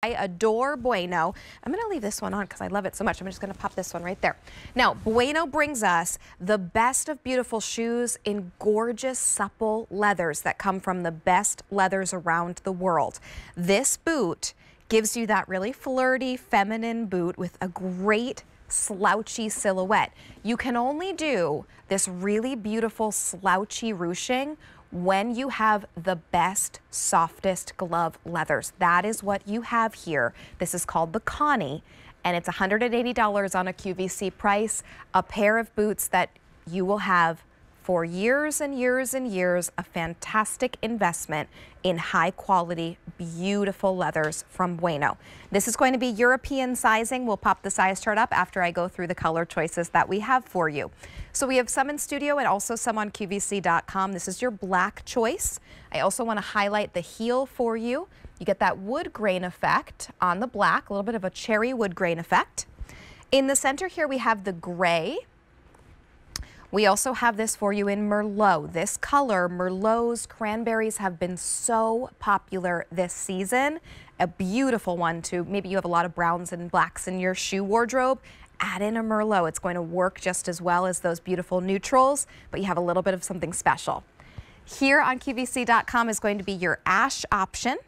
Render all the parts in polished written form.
I adore Bueno. I'm going to leave this one on because I love it so much. I'm just going to pop this one right there. Now, Bueno brings us the best of beautiful shoes in gorgeous, supple leathers that come from the best leathers around the world. This boot gives you that really flirty, feminine boot with a great slouchy silhouette. You can only do this really beautiful slouchy ruching when you have the best, softest glove leathers. That is what you have here. This is called the Connie, and it's $180 on a QVC price. A pair of boots that you will have for years and years and years. A fantastic investment in high quality, beautiful leathers from Bueno. This is going to be European sizing. We'll pop the size chart up after I go through the color choices that we have for you. So we have some in studio and also some on QVC.com. This is your black choice. I also want to highlight the heel for you. You get that wood grain effect on the black, a little bit of a cherry wood grain effect. In the center here we have the gray. We also have this for you in Merlot. This color, Merlot's cranberries, have been so popular this season. A beautiful one too. Maybe you have a lot of browns and blacks in your shoe wardrobe. Add in a Merlot. It's going to work just as well as those beautiful neutrals, but you have a little bit of something special. Here on QVC.com is going to be your ash option.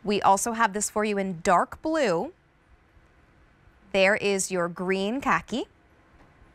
We also have this for you in dark blue. There is your green khaki.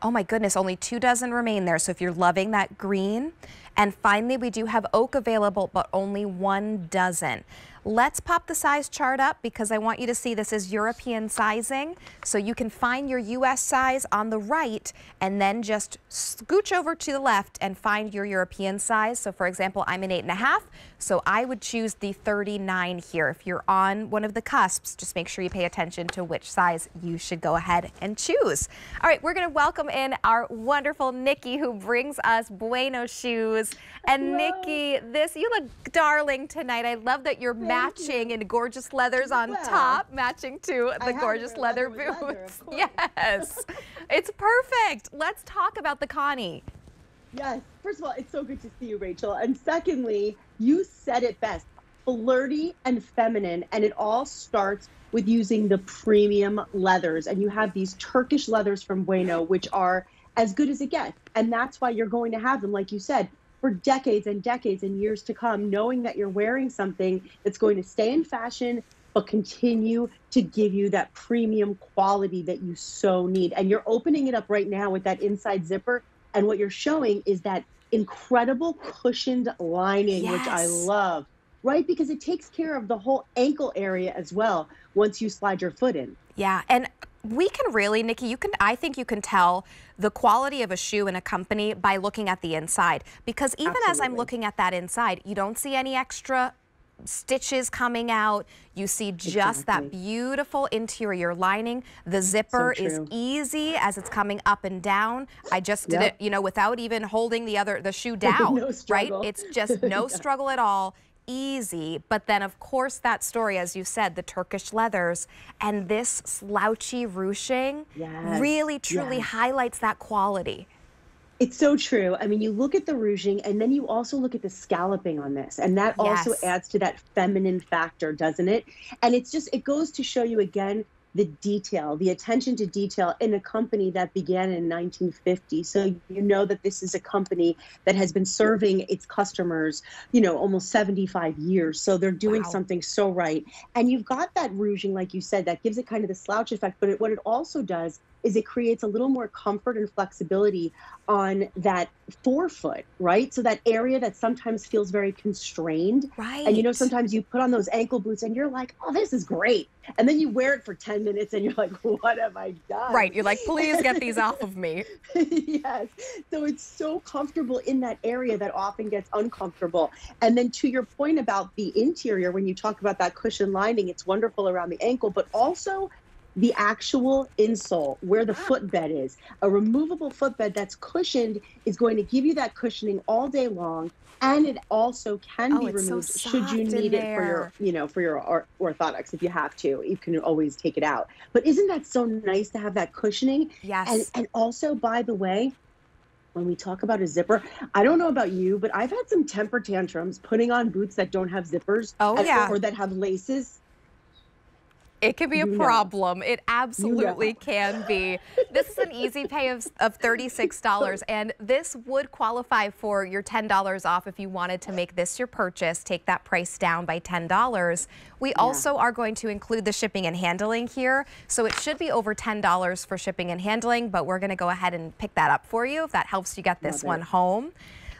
Oh my goodness, only 2 dozen remain there. So if you're loving that green. And finally, we do have oak available, but only 1 dozen. Let's pop the size chart up because I want you to see this is European sizing. So you can find your US size on the right and then just scooch over to the left and find your European size. So for example, I'm an 8.5, so I would choose the 39 here. If you're on one of the cusps, just make sure you pay attention to which size you should go ahead and choose. All right, we're gonna welcome in our wonderful Nikki who brings us Bueno shoes. And hello. Nikki, you look darling tonight. I love that you're matching in gorgeous leathers on top, matching to the gorgeous leather boots. Yes, it's perfect. Let's talk about the Connie. Yes, first of all, it's so good to see you, Rachel. And secondly, you said it best, flirty and feminine. And it all starts with using the premium leathers. And you have these Turkish leathers from Bueno, which are as good as it gets. And that's why you're going to have them, like you said, for decades and decades and years to come, knowing that you're wearing something that's going to stay in fashion, but continue to give you that premium quality that you so need. And you're opening it up right now with that inside zipper. And what you're showing is that incredible cushioned lining, yes, which I love, right? Because it takes care of the whole ankle area as well once you slide your foot in. Yeah, and we can really, Nikki, I think you can tell the quality of a shoe in a company by looking at the inside. Because even as I'm looking at that inside, you don't see any extra stitches coming out. You see just that beautiful interior lining. The zipper is easy as it's coming up and down. I just did it, you know, without even holding the shoe down, no right? It's just no struggle at all. Easy. But then of course that story, as you said, the Turkish leathers and this slouchy ruching really truly highlights that quality. It's so true. I mean, you look at the ruching and then you also look at the scalloping on this, and that also adds to that feminine factor, doesn't it? And it's just, it goes to show you again the detail, the attention to detail in a company that began in 1950. So you know that this is a company that has been serving its customers, you know, almost 75 years. So they're doing something so right. And you've got that ruching, like you said, that gives it kind of the slouch effect. But what it also does is it creates a little more comfort and flexibility on that forefoot, right? So that area that sometimes feels very constrained. Right. And you know, sometimes you put on those ankle boots and you're like, oh, this is great. And then you wear it for 10 minutes and you're like, what have I done? Right. You're like, please get these off of me. Yes. So it's so comfortable in that area that often gets uncomfortable. And then to your point about the interior, when you talk about that cushion lining, it's wonderful around the ankle, but also the actual insole where the footbed is. A removable footbed that's cushioned is going to give you that cushioning all day long, and it also can be removed should you need it for your, you know, for your orthotics. If you have to, you can always take it out. But isn't that so nice to have that cushioning? Yes. And also, by the way, when we talk about a zipper, I don't know about you, but I've had some temper tantrums putting on boots that don't have zippers or that have laces. It can be a problem. It absolutely can be. This is an easy pay of $36, and this would qualify for your $10 off if you wanted to make this your purchase, take that price down by $10. We also are going to include the shipping and handling here, so it should be over $10 for shipping and handling, but we're going to go ahead and pick that up for you if that helps you get this one home.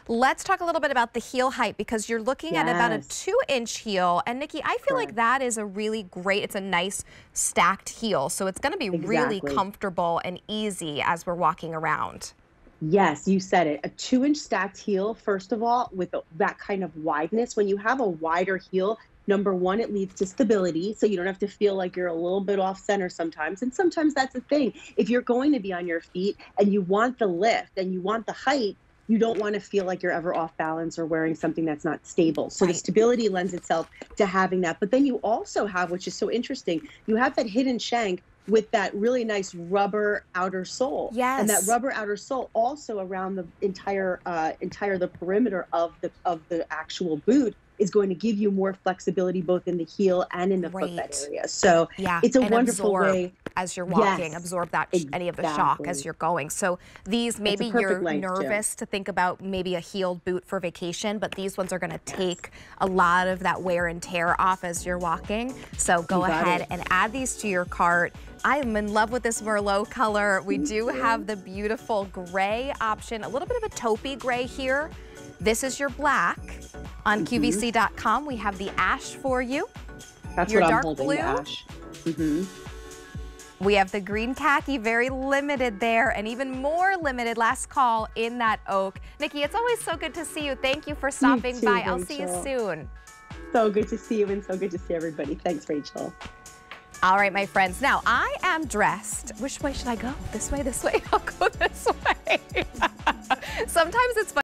Let's talk a little bit about the heel height, because you're looking at about a 2-inch heel. And Nikki, I feel like that is a really great, it's a nice stacked heel. So it's going to be really comfortable and easy as we're walking around. Yes, you said it. A 2-inch stacked heel, first of all, with that kind of wideness. When you have a wider heel, number one, it leads to stability, so you don't have to feel like you're a little bit off center sometimes. And sometimes that's a thing. If you're going to be on your feet and you want the lift and you want the height, you don't want to feel like you're ever off balance or wearing something that's not stable. So the stability lends itself to having that. But then you also have, which is so interesting, you have that hidden shank with that really nice rubber outer sole. Yes. And that rubber outer sole also around the entire the perimeter of the actual boot is going to give you more flexibility both in the heel and in the footbed area. So it's a wonderful way. As you're walking, absorb that any of the shock as you're going. So these, maybe you're nervous to think about maybe a heeled boot for vacation, but these ones are going to take a lot of that wear and tear off as you're walking. So go ahead and add these to your cart. I am in love with this Merlot color. We do have the beautiful gray option, a little bit of a taupey gray here. This is your black. On QVC.com, we have the ash for you. That's your what I'm dark holding, blue. the ash. We have the green khaki, very limited there, and even more limited last call in that oak. Nikki, it's always so good to see you. Thank you for stopping by. I'll see you soon. So good to see you and so good to see everybody. Thanks, Rachel. All right, my friends. Now, I am dressed. Which way should I go? This way, this way? I'll go this way.